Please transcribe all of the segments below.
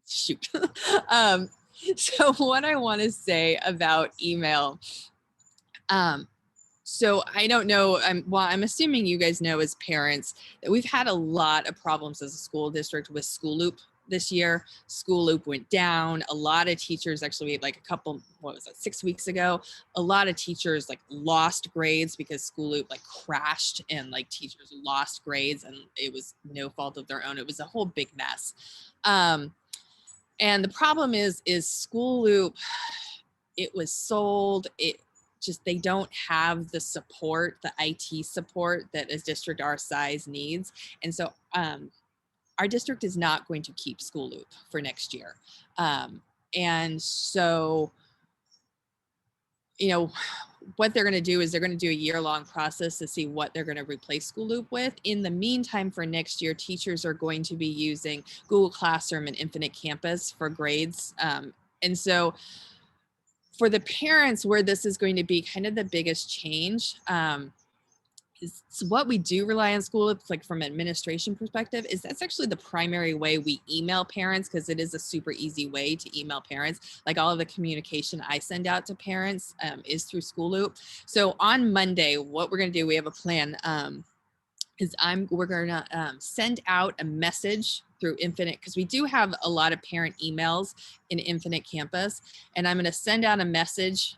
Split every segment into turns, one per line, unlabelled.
Shoot. So what I want to say about email, so I don't know, I'm assuming you guys know as parents that we've had a lot of problems as a school district with School Loop this year. School Loop went down. A lot of teachers, actually like a couple, 6 weeks ago, a lot of teachers like lost grades because School Loop like crashed and like teachers lost grades and it was no fault of their own. It was a whole big mess. And the problem is School Loop, it was sold, they don't have the support, the IT support that a district our size needs. And so our district is not going to keep School Loop for next year. And so, you know, what they're going to do is they're going to do a year-long process to see what they're going to replace School Loop with. In the meantime, for next year, teachers are going to be using Google Classroom and Infinite Campus for grades. And so for the parents, where this is going to be kind of the biggest change, is what we do rely on School Loop, like from an administration perspective, is that's actually the primary way we email parents, because it is a super easy way to email parents. Like all of the communication I send out to parents is through School Loop. So on Monday, what we're going to do, we have a plan, we're going to send out a message through Infinite, because we do have a lot of parent emails in Infinite Campus, and I'm going to send out a message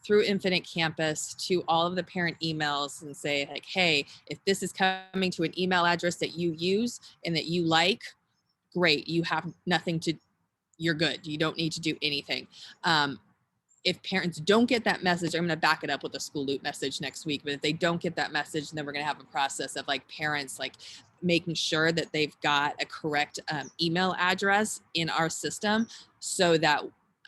through Infinite Campus to all of the parent emails and say like, hey, if this is coming to an email address that you use and that you like, great, you have nothing to, you're good, you don't need to do anything. If parents don't get that message, I'm going to back it up with a School Loop message next week. But if they don't get that message, then we're going to have a process of like parents like making sure that they've got a correct email address in our system, so that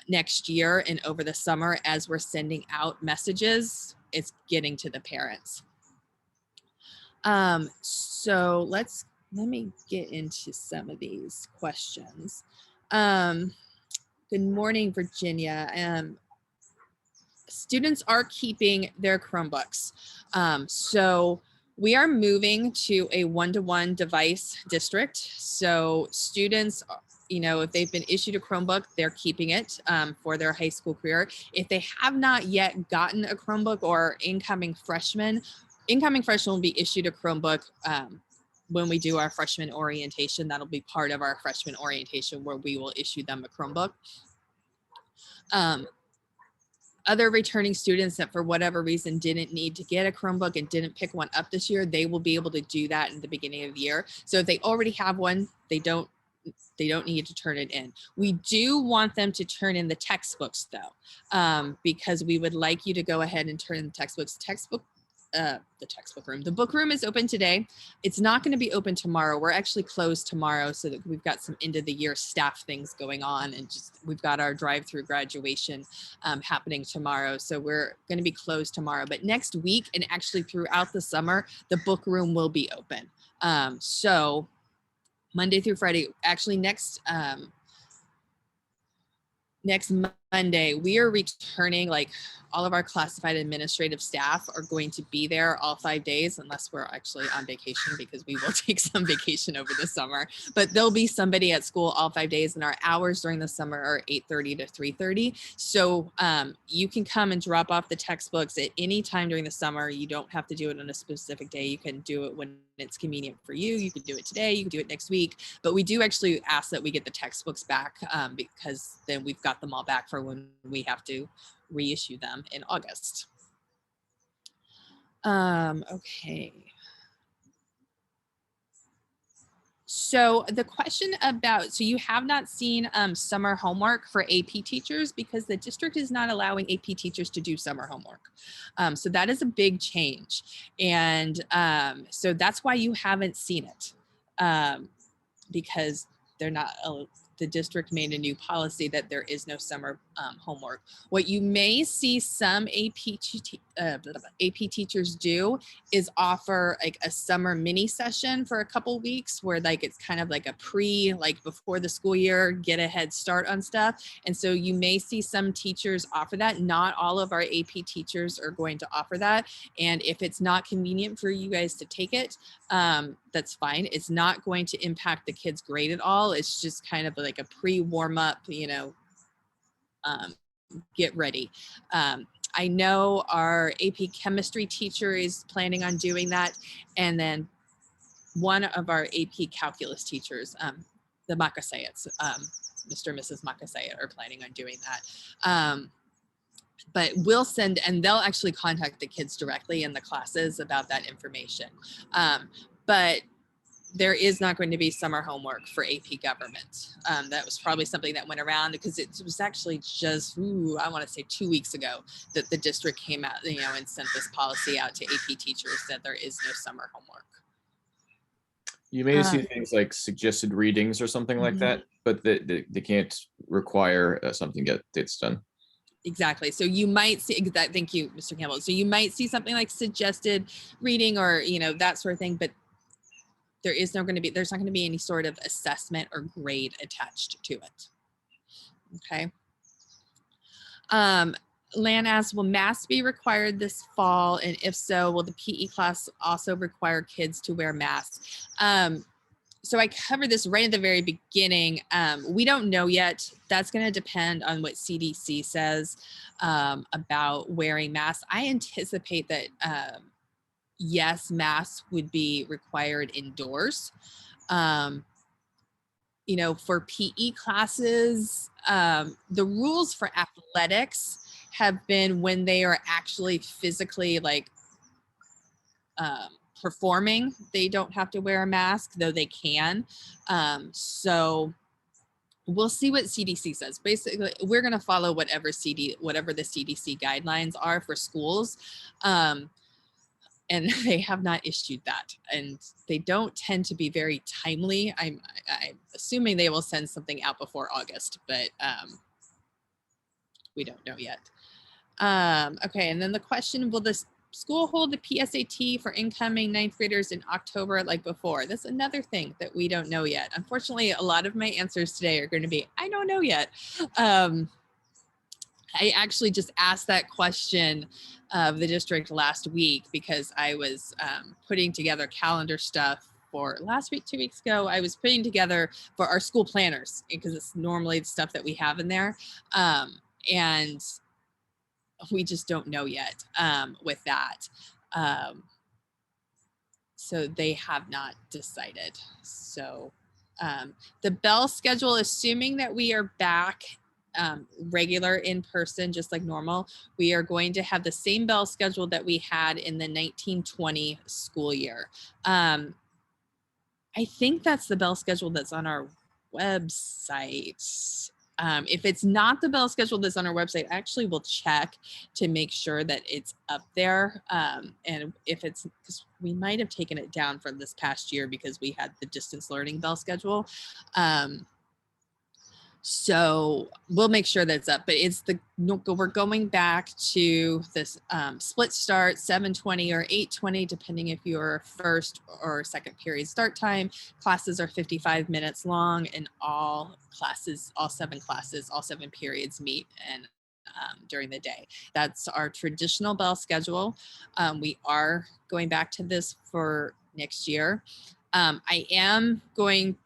next year and over the summer, as we're sending out messages, it's getting to the parents. So let me get into some of these questions. Good morning, Virginia. Students are keeping their Chromebooks. So we are moving to a one-to-one device district. So students, you know, if they've been issued a Chromebook, they're keeping it for their high school career. If they have not yet gotten a Chromebook, or incoming freshmen will be issued a Chromebook when we do our freshman orientation. That'll be part of our freshman orientation, where we will issue them a Chromebook. Other returning students that for whatever reason didn't need to get a Chromebook and didn't pick one up this year, they will be able to do that in the beginning of the year. So if they already have one, they don't need to turn it in. We do want them to turn in the textbooks though, because we would like you to go ahead and turn in the textbooks. The book room is open today. It's not going to be open tomorrow. We're actually closed tomorrow, so that we've got some end of the year staff things going on, and we've got our drive-through graduation happening tomorrow. So we're going to be closed tomorrow, but next week and actually throughout the summer, the book room will be open. So Monday through Friday, actually next Monday, we are returning, like all of our classified administrative staff are going to be there all 5 days, unless we're actually on vacation, because we will take some vacation over the summer. But there'll be somebody at school all 5 days, and our hours during the summer are 8:30 to 3:30. So you can come and drop off the textbooks at any time during the summer. You don't have to do it on a specific day. You can do it when it's convenient for you. You can do it today, you can do it next week. But we do actually ask that we get the textbooks back, because then we've got them all back for when we have to reissue them in August. Okay. So the question about, so you have not seen summer homework for AP teachers, because the district is not allowing AP teachers to do summer homework. So that is a big change. And so that's why you haven't seen it, because they're not, the district made a new policy that there is no summer homework. What you may see some AP teachers do is offer like a summer mini session for a couple weeks where like it's kind of like a like before the school year, get a head start on stuff. And so you may see some teachers offer that. Not all of our AP teachers are going to offer that. And if it's not convenient for you guys to take it, that's fine. It's not going to impact the kids' grade at all. It's just kind of like a warm up, you know, get ready. I know our AP chemistry teacher is planning on doing that. And then one of our AP calculus teachers, the Makasayats, Mr. and Mrs. Makasayat are planning on doing that. But we'll send, and they'll actually contact the kids directly in the classes about that information. But there is not going to be summer homework for AP government. That was probably something that went around because it was actually just, I want to say 2 weeks ago that the district came out, you know, and sent this policy out to AP teachers that there is no summer homework.
You may see things like suggested readings or something like that, but they can't require something gets done.
Exactly. So you might see that. Thank you, Mr. Campbell. So you might see something like suggested reading or, you know, that sort of thing, but there's not going to be any sort of assessment or grade attached to it. Okay. Lan asks, will masks be required this fall? And if so, will the PE class also require kids to wear masks? So I covered this right at the very beginning. We don't know yet. That's going to depend on what CDC says about wearing masks. I anticipate that yes, masks would be required indoors. You know, for PE classes, the rules for athletics have been when they are actually physically like performing, they don't have to wear a mask, though they can. So we'll see what CDC says. Basically, we're going to follow whatever the CDC guidelines are for schools. And they have not issued that, and they don't tend to be very timely. I'm assuming they will send something out before August, but we don't know yet. Okay, and then the question, will the school hold the PSAT for incoming ninth graders in October like before? That's another thing that we don't know yet. Unfortunately, a lot of my answers today are going to be, I don't know yet. I actually just asked that question of the district last week because I was putting together calendar stuff for last week, 2 weeks ago. I was putting together for our school planners because it's normally the stuff that we have in there. And we just don't know yet with that. So they have not decided. So the bell schedule, assuming that we are back regular in person, just like normal, we are going to have the same bell schedule that we had in the 1920 school year. I think that's the bell schedule that's on our website. If it's not the bell schedule that's on our website, actually we'll check to make sure that it's up there. And if it's, because we might have taken it down from this past year because we had the distance learning bell schedule. So we'll make sure that's up, but we're going back to this split start, 7:20 or 8:20, depending if you're first or second period start time. Classes are 55 minutes long, and all 7 periods meet and during the day. That's our traditional bell schedule. We are going back to this for next year. I am going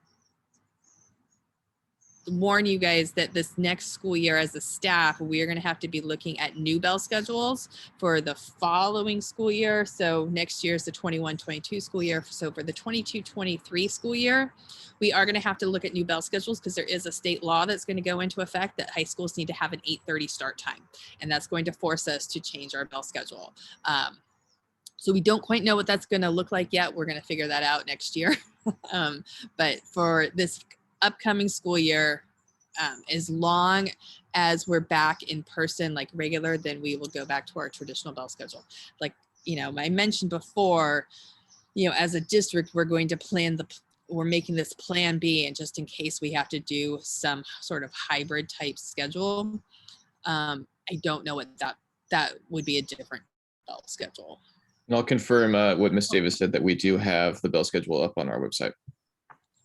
warn you guys that this next school year as a staff, we are going to have to be looking at new bell schedules for the following school year. So next year is the 21-22 school year. So for the 22-23 school year, we are going to have to look at new bell schedules because there is a state law that's going to go into effect that high schools need to have an 8:30 start time. And that's going to force us to change our bell schedule. So we don't quite know what that's going to look like yet. We're going to figure that out next year. But for this upcoming school year, as long as we're back in person like regular, then we will go back to our traditional bell schedule. Like, you know, I mentioned before, you know, as a district, we're going to we're making this plan B, and just in case we have to do some sort of hybrid type schedule, I don't know what that would be a different bell schedule.
And I'll confirm what Miss Davis said, that we do have the bell schedule up on our website.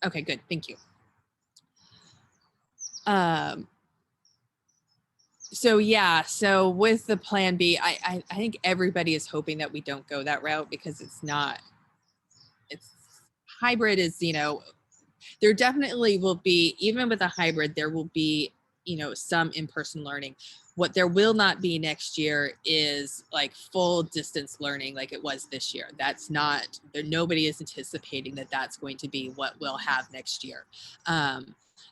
Okay, good. Thank you. So yeah, so with the plan B, I think everybody is hoping that we don't go that route, because it's hybrid is, there definitely will be, even with a hybrid, there will be, some in-person learning. What there will not be next year is like full distance learning like it was this year. That's not there. Nobody is anticipating that that's going to be what we'll have next year.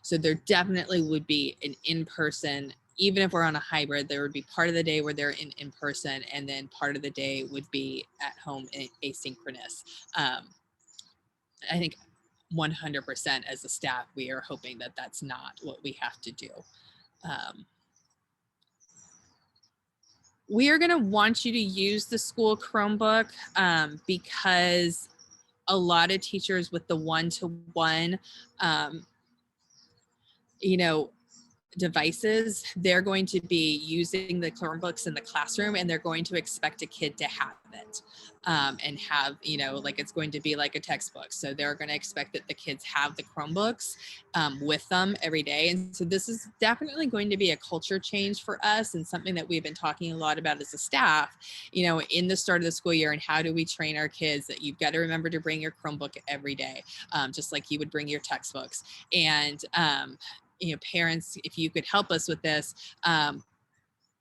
So there definitely would be an in-person, even if we're on a hybrid, there would be part of the day where they're in person, and then part of the day would be at home asynchronous. I think 100% as a staff, we are hoping that that's not what we have to do. We are going to want you to use the school Chromebook because a lot of teachers with the one-to-one, devices, they're going to be using the Chromebooks in the classroom, and they're going to expect a kid to have it and have, like it's going to be like a textbook. So they're going to expect that the kids have the Chromebooks with them every day. And so this is definitely going to be a culture change for us, and something that we've been talking a lot about as a staff, in the start of the school year. And how do we train our kids that you've got to remember to bring your Chromebook every day, just like you would bring your textbooks. And parents, if you could help us with this,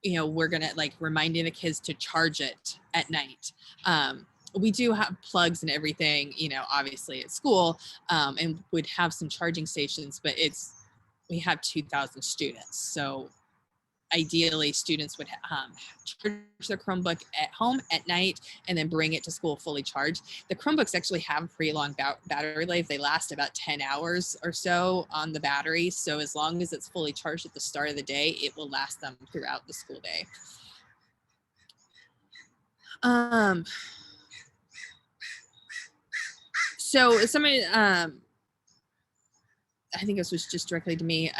we're going to like reminding the kids to charge it at night. We do have plugs and everything, obviously at school, and would have some charging stations, but we have 2,000 students. So ideally students would charge their Chromebook at home at night and then bring it to school fully charged. The Chromebooks actually have a pretty long battery life. They last about 10 hours or so on the battery. So as long as it's fully charged at the start of the day, it will last them throughout the school day. So somebody, I think this was just directly to me.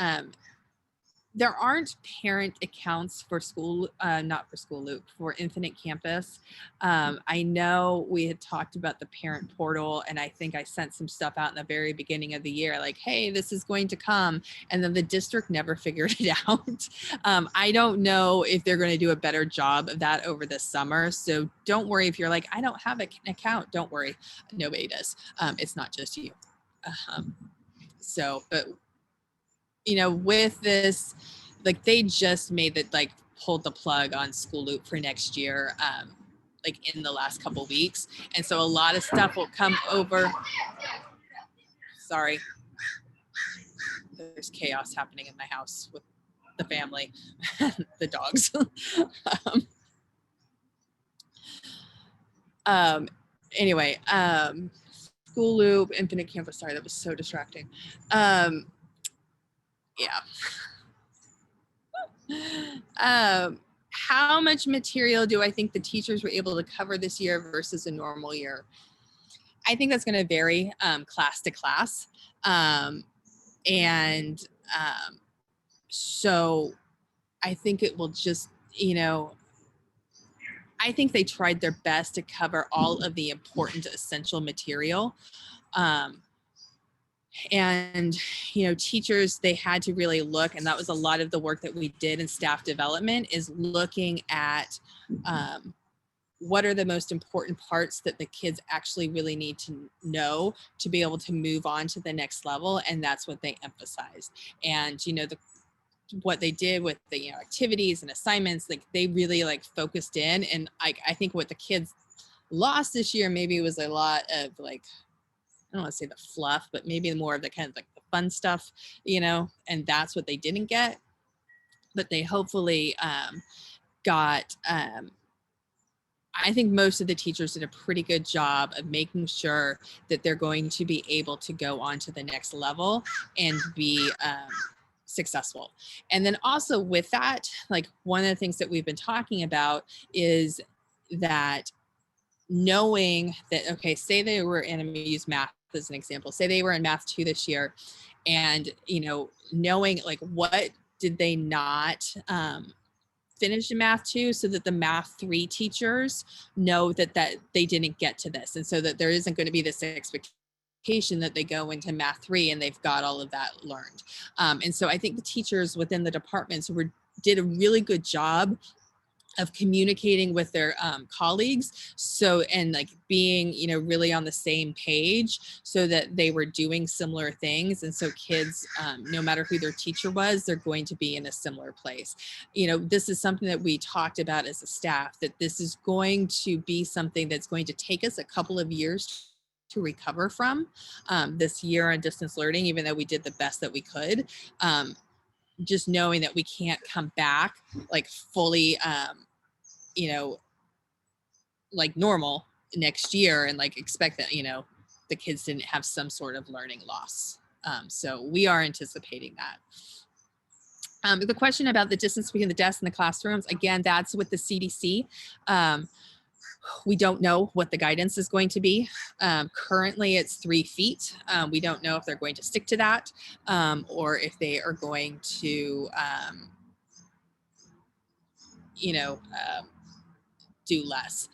There aren't parent accounts for school, not for School Loop, for Infinite Campus. I know we had talked about the parent portal, and I think I sent some stuff out in the very beginning of the year, like, hey, this is going to come. And then the district never figured it out. I don't know if they're going to do a better job of that over the summer. So don't worry if you're like, I don't have an account. Don't worry. Nobody does. It's not just you. But with this, like they just made it, like pulled the plug on School Loop for next year, like in the last couple weeks. And so a lot of stuff will come over. Sorry. There's chaos happening in my house with the family, the dogs. Anyway, School Loop, Infinite Campus. Sorry, that was so distracting. Yeah. How much material do I think the teachers were able to cover this year versus a normal year? I think that's going to vary class to class. So I think it will just, I think they tried their best to cover all of the important essential material. And teachers, they had to really look, and that was a lot of the work that we did in staff development, is looking at what are the most important parts that the kids actually really need to know to be able to move on to the next level. And that's what they emphasized. And what they did with the activities and assignments, like they really like focused in. And I think what the kids lost this year maybe was a lot of like, I don't want to say the fluff, but maybe more of the kind of like the fun stuff, and that's what they didn't get. But they hopefully got, I think most of the teachers did a pretty good job of making sure that they're going to be able to go on to the next level and be successful. And then also with that, like one of the things that we've been talking about is that knowing that, okay, say they were in, I'm going to use math as an example, say they were in math 2 this year, and knowing like what did they not finish in math 2 so that the math 3 teachers know that they didn't get to this, and so that there isn't going to be this expectation that they go into math 3 and they've got all of that learned. And so I think the teachers within the departments did a really good job of communicating with their colleagues, so, and like being, you know, really on the same page so that they were doing similar things. And so kids, no matter who their teacher was, they're going to be in a similar place. You know, this is something that we talked about as a staff, that this is going to be something that's going to take us a couple of years to recover from, this year on distance learning, even though we did the best that we could. Just knowing that we can't come back like fully, you know, like normal next year and like expect that, you know, the kids didn't have some sort of learning loss. So we are anticipating that. The question about the distance between the desks and the classrooms, again, that's with the CDC. We don't know what the guidance is going to be. Currently, it's 3 feet. We don't know if they're going to stick to that, or if they are going to, you know, do less.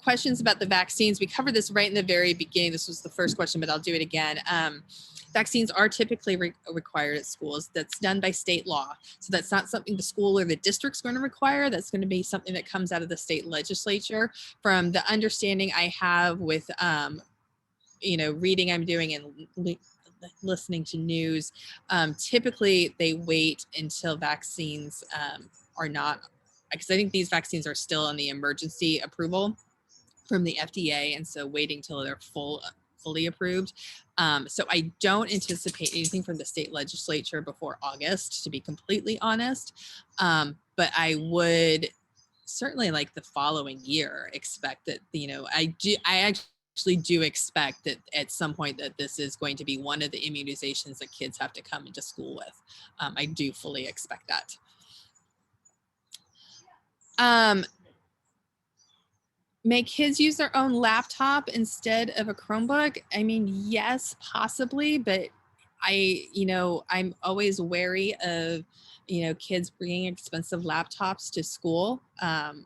Questions about the vaccines. We covered this right in the very beginning. This was the first question, but I'll do it again. Vaccines are typically required at schools. That's done by state law. So that's not something the school or the district's going to require. That's going to be something that comes out of the state legislature. From the understanding I have with, you know, reading I'm doing and listening to news, typically they wait until vaccines are not, because I think these vaccines are still on the emergency approval from the FDA. And so waiting till they're fully approved. So I don't anticipate anything from the state legislature before August, to be completely honest. But I would certainly, like the following year, expect that, you know, I actually do expect that at some point that this is going to be one of the immunizations that kids have to come into school with. I do fully expect that. May kids use their own laptop instead of a Chromebook? I mean, yes, possibly, but I'm always wary of, you know, kids bringing expensive laptops to school.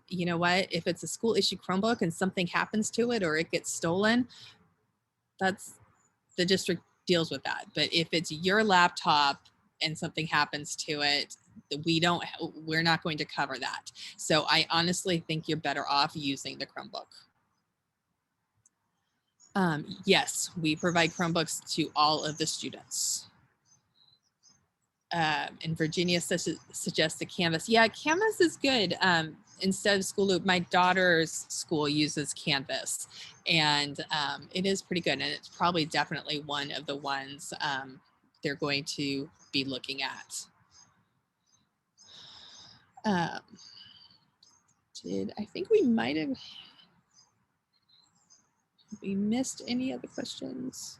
You know what? If it's a school issue Chromebook and something happens to it or it gets stolen, that's, the district deals with that. But if it's your laptop and something happens to it, we're not going to cover that. So I honestly think you're better off using the Chromebook. Yes, we provide Chromebooks to all of the students. And Virginia suggests the Canvas. Yeah, Canvas is good. Instead of School Loop, my daughter's school uses Canvas, and it is pretty good. And it's probably definitely one of the ones they're going to be looking at. I think we missed any other questions?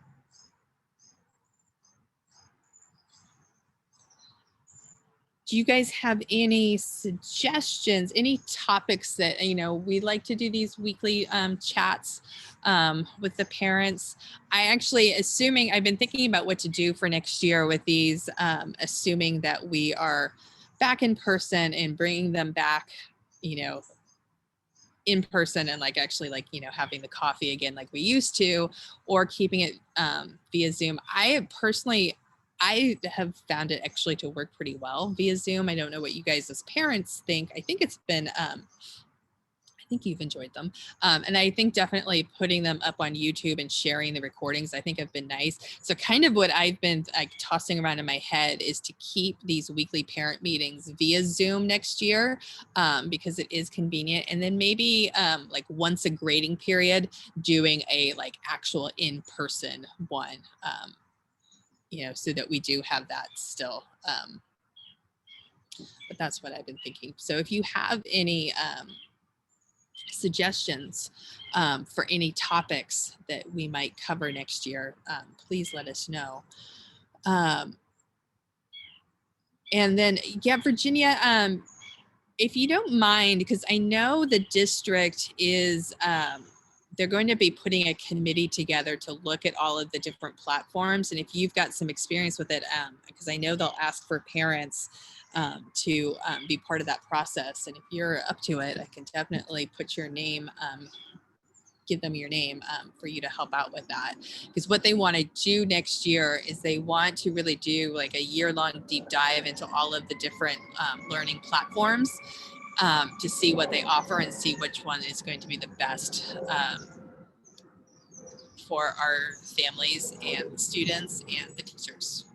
Do you guys have any suggestions, any topics that, you know, we like to do these weekly chats with the parents? I actually, I've been thinking about what to do for next year with these, assuming that we are back in person and bringing them back, you know, in person and like actually like, you know, having the coffee again like we used to, or keeping it via Zoom. I have found it actually to work pretty well via Zoom. I don't know what you guys as parents think. I think it's been, I think you've enjoyed them. And I think definitely putting them up on YouTube and sharing the recordings, I think have been nice. So kind of what I've been like tossing around in my head is to keep these weekly parent meetings via Zoom next year, because it is convenient. And then maybe like once a grading period, doing a like actual in-person one, you know, so that we do have that still. But that's what I've been thinking. So if you have any suggestions for any topics that we might cover next year, please let us know. And then, yeah, Virginia, if you don't mind, because I know the district is, they're going to be putting a committee together to look at all of the different platforms. And if you've got some experience with it, because I know they'll ask for parents, to be part of that process. And if you're up to it, I can definitely put your name, give them your name for you to help out with that. Because what they want to do next year is they want to really do like a year-long deep dive into all of the different learning platforms to see what they offer and see which one is going to be the best for our families and students and the teachers.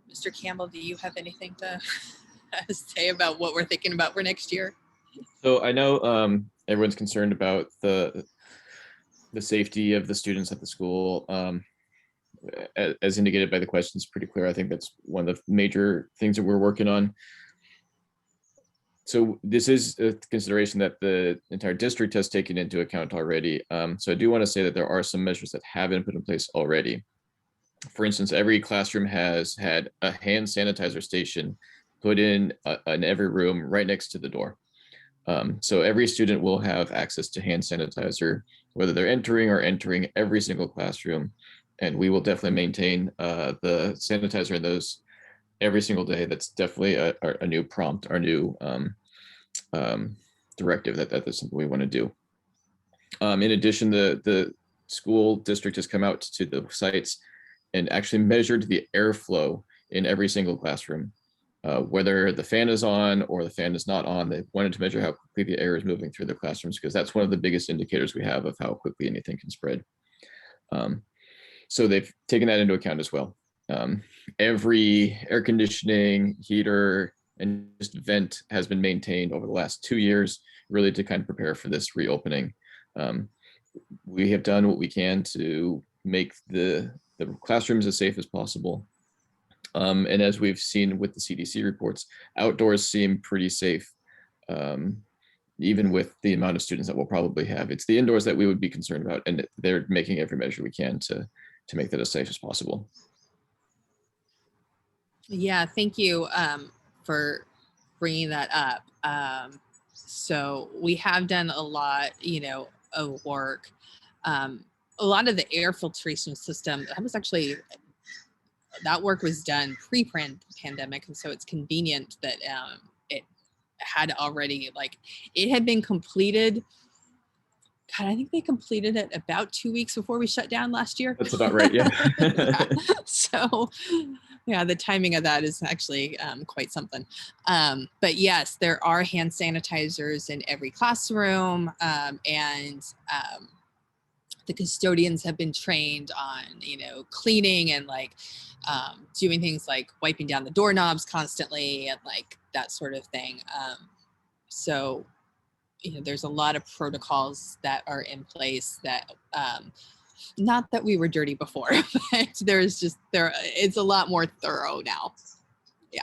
Mr. Campbell, do you have anything to say about what we're thinking about for next year?
So I know everyone's concerned about the safety of the students at the school. As indicated by the questions, pretty clear. I think that's one of the major things that we're working on. So this is a consideration that the entire district has taken into account already. So I do want to say that there are some measures that have been put in place already. For instance, every classroom has had a hand sanitizer station put in every room right next to the door. So every student will have access to hand sanitizer, whether they're entering every single classroom. And we will definitely maintain the sanitizer in those every single day. That's definitely a new prompt, our new directive that is something we want to do. In addition, the school district has come out to the sites and actually measured the airflow in every single classroom. Whether the fan is on or the fan is not on, they wanted to measure how quickly the air is moving through the classrooms, because that's one of the biggest indicators we have of how quickly anything can spread. So they've taken that into account as well. Every air conditioning, heater, and just vent has been maintained over the last 2 years, really to kind of prepare for this reopening. We have done what we can to make the classrooms as safe as possible. And as we've seen with the CDC reports, outdoors seem pretty safe, even with the amount of students that we'll probably have. It's the indoors that we would be concerned about, and they're making every measure we can to make that as safe as possible.
Yeah, thank you for bringing that up. So we have done a lot, of work. A lot of the air filtration system, that work was done pre-pandemic, and so it's convenient that it had already, it had been completed. God, I think they completed it about 2 weeks before we shut down last year.
That's about right, yeah.
Yeah. So, yeah, the timing of that is actually quite something. But yes, there are hand sanitizers in every classroom, and the custodians have been trained on, cleaning and doing things like wiping down the doorknobs constantly and that sort of thing. So, there's a lot of protocols that are in place that, not that we were dirty before, but it's a lot more thorough now. Yeah.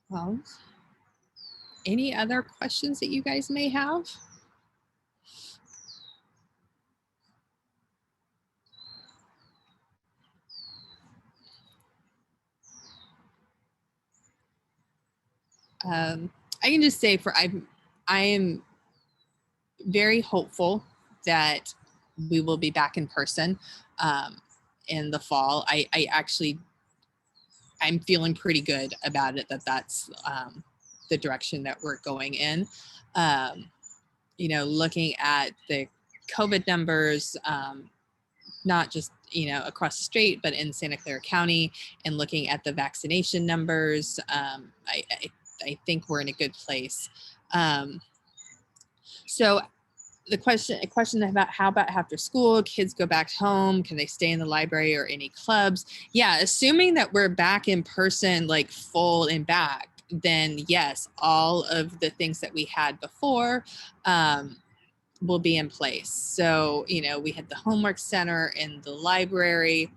Well, any other questions that you guys may have? I can just say I am very hopeful that we will be back in person in the fall. I'm feeling pretty good about it, that's the direction that we're going in. Looking at the COVID numbers, not just, across the state, but in Santa Clara County, and looking at the vaccination numbers, I think we're in a good place. So a question about how about after school, kids go back home, can they stay in the library or any clubs? Yeah, assuming that we're back in person, full and back, then yes, all of the things that we had before will be in place. So, we had the homework center in the library.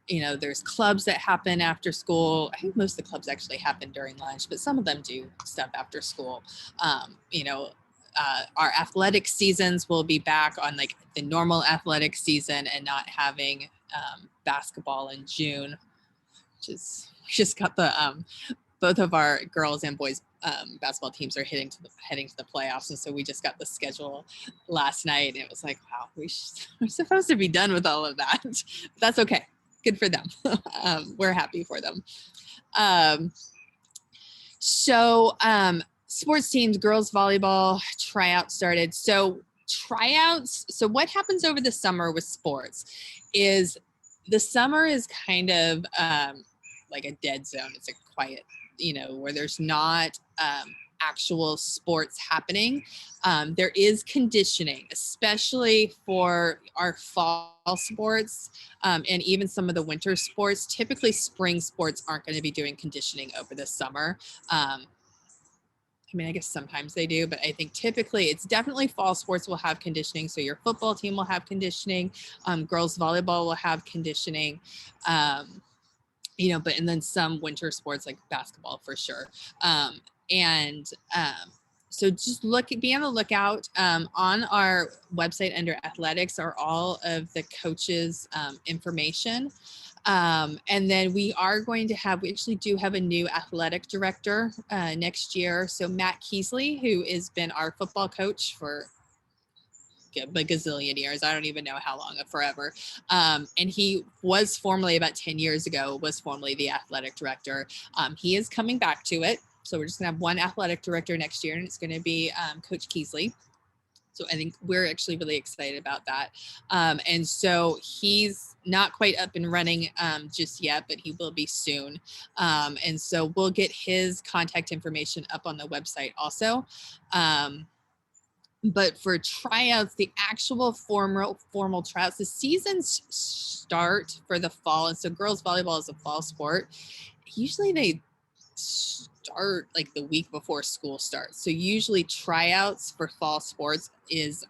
There's clubs that happen after school. I think most of the clubs actually happen during lunch, but some of them do stuff after school. Our athletic seasons will be back on the normal athletic season and not having basketball in June is we just got the both of our girls and boys basketball teams are heading to the playoffs, and so we just got the schedule last night, and it was like, wow, we're supposed to be done with all of that. But that's okay. Good for them. We're happy for them. Sports teams, girls volleyball tryouts started. So what happens over the summer with sports is the summer is kind of like a dead zone. It's a quiet, where there's not actual sports happening. There is conditioning, especially for our fall sports and even some of the winter sports. Typically, spring sports aren't going to be doing conditioning over the summer. I guess sometimes they do, but I think typically it's definitely fall sports will have conditioning. So your football team will have conditioning. Girls volleyball will have conditioning. But and then some winter sports like basketball for sure. So just be on the lookout. On our website under athletics are all of the coaches' information. And then we actually do have a new athletic director next year. So Matt Keesley, who has been our football coach for a gazillion years. I don't even know how long, forever. And he was formerly, about 10 years ago, was formerly the athletic director. He is coming back to it. So we're just gonna have one athletic director next year, and it's gonna be Coach Keesley. So I think we're actually really excited about that. And so he's not quite up and running just yet, but he will be soon. And so we'll get his contact information up on the website also. But for tryouts, the actual formal tryouts, the seasons start for the fall. And so girls volleyball is a fall sport. Usually they start like the week before school starts. So usually tryouts for fall sports is,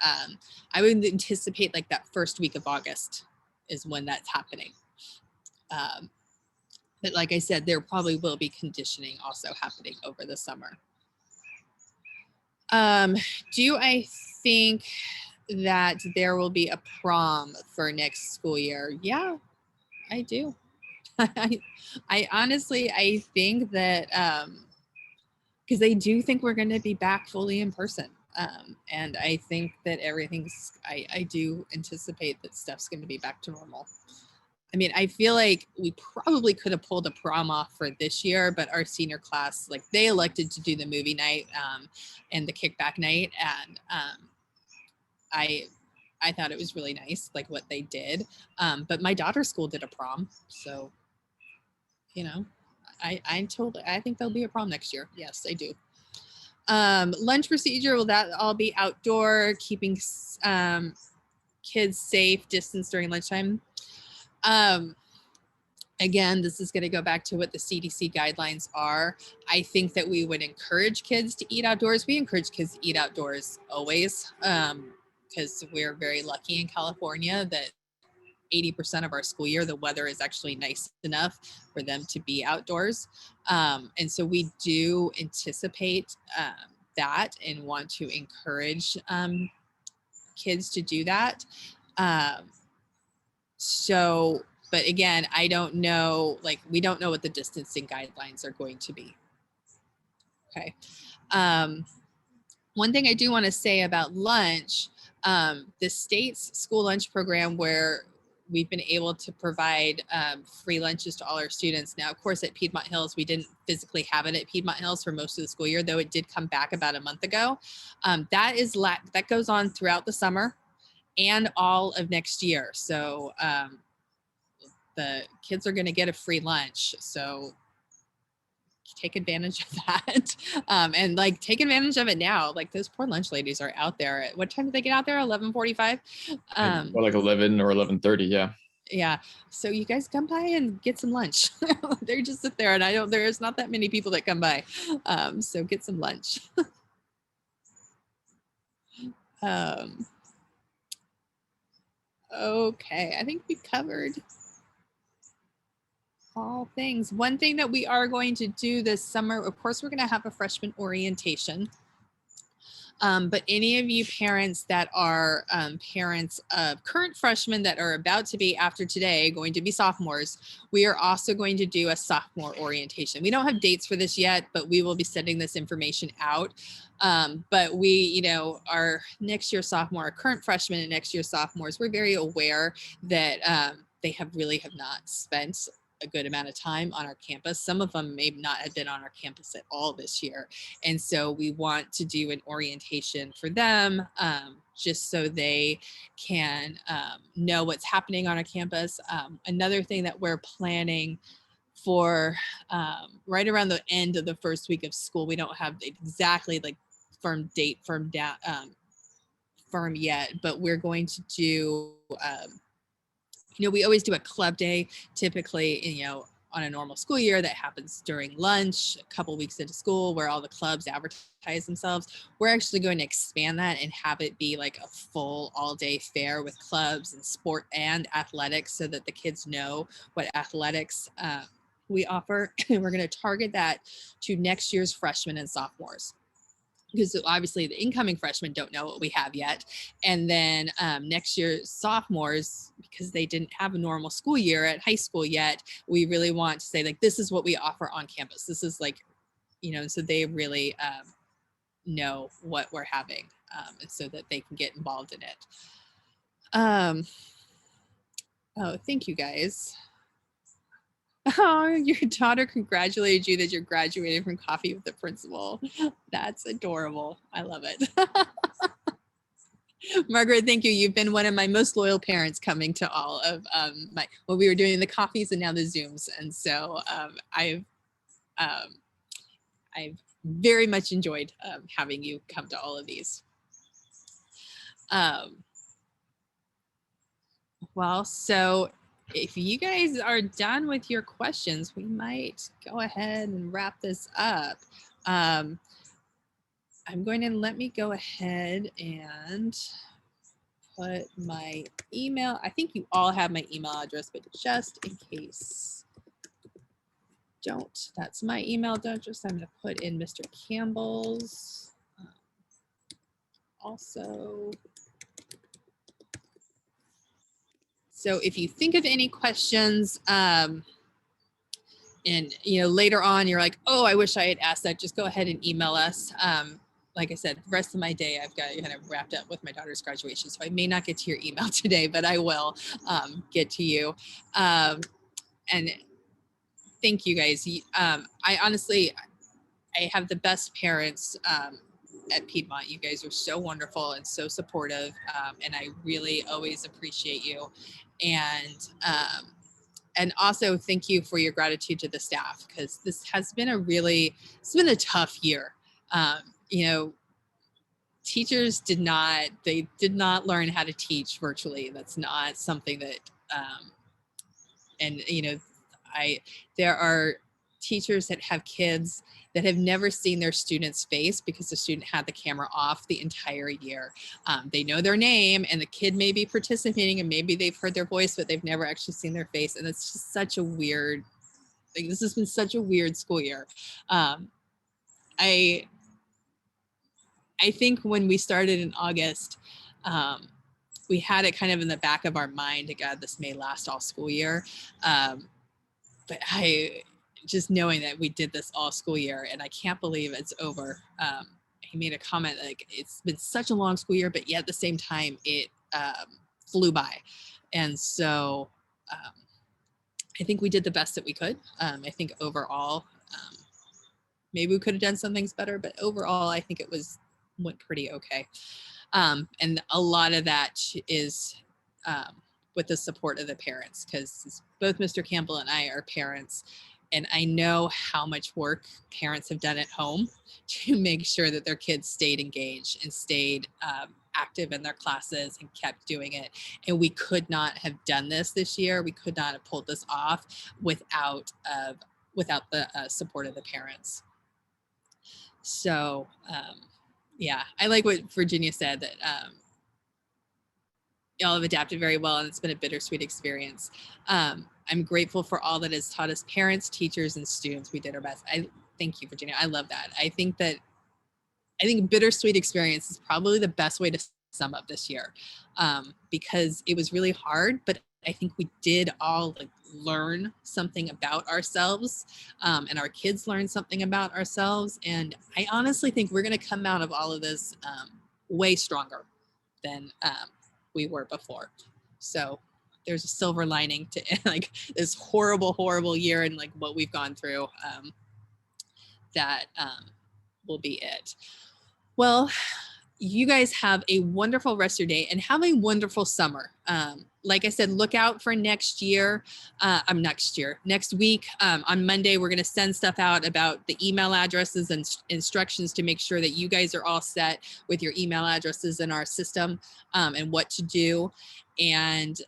I would anticipate like that first week of August is when that's happening. But like I said, there probably will be conditioning also happening over the summer. Do I think that there will be a prom for next school year? Yeah, I do. I honestly, I think that because I do think we're going to be back fully in person. And I think that I do anticipate that stuff's going to be back to normal. I feel like we probably could have pulled a prom off for this year, but our senior class, like they elected to do the movie night and the kickback night. And I thought it was really nice, like what they did. But my daughter's school did a prom. So, I think there'll be a prom next year. Yes, I do. Lunch procedure, will that all be outdoor, keeping kids safe, distance during lunchtime? Again, this is going to go back to what the CDC guidelines are. I think that we would encourage kids to eat outdoors. We encourage kids to eat outdoors always because we're very lucky in California that 80% of our school year, the weather is actually nice enough for them to be outdoors. And so we do anticipate that and want to encourage kids to do that. But again, I don't know, we don't know what the distancing guidelines are going to be. Okay. One thing I do want to say about lunch, the state's school lunch program where we've been able to provide free lunches to all our students. Now, of course, at Piedmont Hills, we didn't physically have it at Piedmont Hills for most of the school year, though it did come back about a month ago. That goes on throughout the summer and all of next year. So the kids are going to get a free lunch. So take advantage of that. And take advantage of it now. Those poor lunch ladies are out there. What time do they get out there? 11:45?
Or 11 or 11:30. Yeah.
Yeah. So you guys come by and get some lunch. They just sit there, and there's not that many people that come by. So get some lunch. Okay. I think we covered all things. One thing that we are going to do this summer, of course, we're going to have a freshman orientation. But any of you parents that are parents of current freshmen that are about to be, after today, going to be sophomores, we are also going to do a sophomore orientation. We don't have dates for this yet, but we will be sending this information out. But we, you know, our next year sophomore, our current freshmen and next year sophomores, we're very aware that they have not spent a good amount of time on our campus. Some of them may not have been on our campus at all this year. And so we want to do an orientation for them, just so they can know what's happening on our campus. Another thing that we're planning for right around the end of the first week of school, we don't have exactly like firm date, firm yet, but we're going to do, you know, we always do a club day, typically, you know, on a normal school year that happens during lunch, a couple weeks into school, where all the clubs advertise themselves. We're actually going to expand that and have it be like a full all-day fair with clubs and sport and athletics, so that the kids know what athletics we offer. And we're going to target that to next year's freshmen and sophomores, because obviously the incoming freshmen don't know what we have yet. And then next year sophomores, because they didn't have a normal school year at high school yet, we really want to say, like, this is what we offer on campus. This is like, you know, so they really know what we're having, and so that they can get involved in it. Oh, thank you guys. Oh, your daughter congratulated you that you're graduating from coffee with the principal. That's adorable. I love it. Margaret, thank you. You've been one of my most loyal parents, coming to all of my, what we were doing, the coffees and now the Zooms. And so I've very much enjoyed having you come to all of these. Well, so if you guys are done with your questions, we might go ahead and wrap this up. I'm going to, let me go ahead and put my email. I think you all have my email address, but just in case don't, that's my email address. I'm going to put in Mr. Campbell's. Also, so if you think of any questions, and you know, later on you're like, oh, I wish I had asked that, just go ahead and email us. Like I said, the rest of my day I've got kind of wrapped up with my daughter's graduation, so I may not get to your email today, but I will get to you. And thank you guys. I honestly, I have the best parents at Piedmont. You guys are so wonderful and so supportive, and I really always appreciate you. And also thank you for your gratitude to the staff, because this has been it's been a tough year. You know, teachers did not learn how to teach virtually. That's not something that, and you know, there are teachers that have kids that have never seen their student's face because the student had the camera off the entire year. They know their name and the kid may be participating and maybe they've heard their voice, but they've never actually seen their face. And it's just such a weird thing. This has been such a weird school year. I think when we started in August, we had it kind of in the back of our mind, God, this may last all school year. But just knowing that we did this all school year, and I can't believe it's over. He made a comment like, it's been such a long school year, but yet at the same time it flew by. And so I think we did the best that we could. I think overall, maybe we could have done some things better, but overall I think went pretty okay. And a lot of that is with the support of the parents, because both Mr. Campbell and I are parents, and I know how much work parents have done at home to make sure that their kids stayed engaged and stayed active in their classes and kept doing it. And we could not have done this year. We could not have pulled this off without the support of the parents. So yeah, I like what Virginia said, that y'all have adapted very well, and it's been a bittersweet experience. I'm grateful for all that has taught us parents, teachers, and students. We did our best. I thank you, Virginia. I love that. I think that I think bittersweet experience is probably the best way to sum up this year, because it was really hard, but I think we did all like learn something about ourselves, and our kids learned something about ourselves. And I honestly think we're going to come out of all of this way stronger than we were before. So there's a silver lining to like this horrible, horrible year and like what we've gone through. That will be it. Well, you guys have a wonderful rest of your day and have a wonderful summer. Like I said, look out for next year. Next week on Monday, we're going to send stuff out about the email addresses and instructions to make sure that you guys are all set with your email addresses in our system, and what to do. And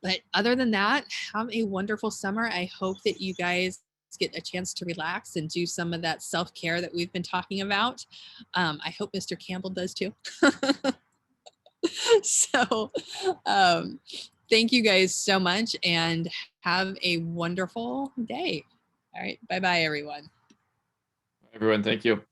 but other than that, have a wonderful summer. I hope that you guys get a chance to relax and do some of that self-care that we've been talking about. I hope Mr. Campbell does too. So thank you guys so much and have a wonderful day. All right. Bye-bye, everyone.
Everyone, thank you.